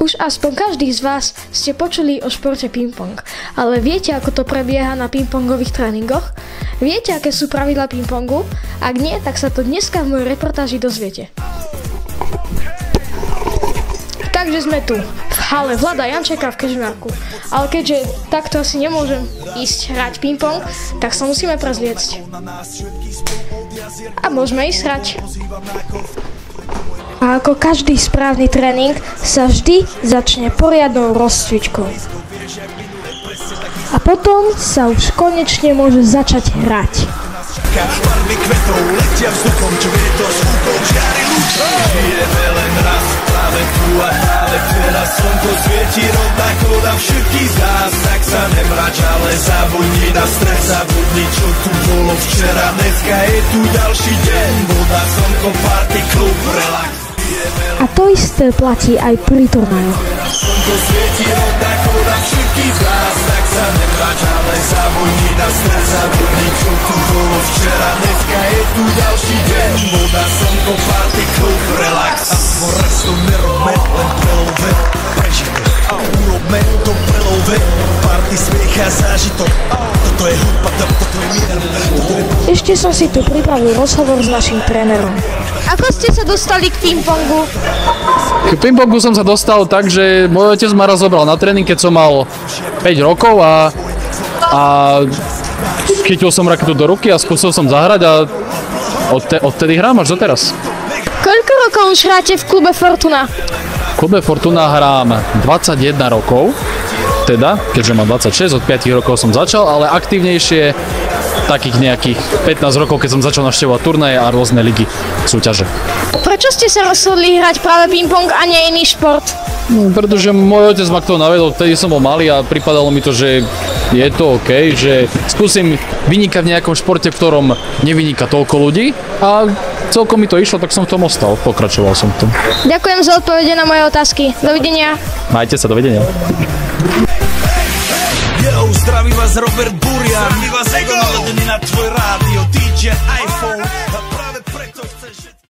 Už aspoň každý z vás ste počuli o športe ping-pong, ale viete, ako to prebieha na ping-pongových tréningoch? Viete, aké sú pravidlá ping-pongu? Ak nie, tak sa to dneska v mojej reportáži dozviete. Takže sme tu, v hale Vlada Jančeka v Kežmarku. Ale keďže takto asi nemôžem ísť hrať ping-pong, tak sa musíme prezliecť. A môžeme ísť hrať. A ako každý správny tréning sa vždy začne poriadnou rozcvičkou. A potom sa už konečne môže začať hrať. Barvy kvetov letia vzduchom, čo vietor s úkou žiari lúčom. Žijeme len raz, práve tu a práve teraz slnko svieti rovnako na všetkých z nás. Tak sa nemrač, ale zabudni na stres, zabudni, čo tu bolo včera. Dneska je tu ďalší deň, voda, slnko, party, klub, relax. A to isté platí aj pri turnajoch. Slnko svieti rovnako na všetkých z nás. Tak sa nemrač, ale zabudni na stres, zabudni, čo tu bolo včera. Dneska je tu ďalší deň, voda, slnko, party, klub, relax. A restu nerobme, len prelove, prežite. Urobme to prelove, party, smiech a zážitok. Toto je hudba, toto je mier. Ešte som si tu pripravil rozhovor s našim trénerom. Ako ste sa dostali k ping-pongu? K ping-pongu som sa dostal tak, že môj otec ma raz zobral na tréning, keď som mal 5 rokov a chytil som raketu do ruky a skúsil som zahrať a odtedy hrám až doteraz. Koľko rokov už hráte v klube Fortuna? V klube Fortuna hrám 21 rokov, teda, keďže mám 26, od 5 rokov som začal, ale aktívnejšie takých nejakých 15 rokov, keď som začal navštevovať turnaje a rôzne ligy, súťaže. Prečo ste sa rozhodli hrať práve ping-pong a nie iný šport? No, pretože môj otec ma k tomu navedol, vtedy som bol malý a pripadalo mi to, že je to OK, že skúsim vynikať v nejakom športe, v ktorom nevyniká toľko ľudí a celkom mi to išlo, tak som v tom ostal, pokračoval som v tom. Ďakujem za odpovede na moje otázky. Dovidenia. Majte sa, dovidenia. Yo, zdraví vás Robert Burian, zdraví vás Ego, naladený na tvoj rádio, DJ iPhone.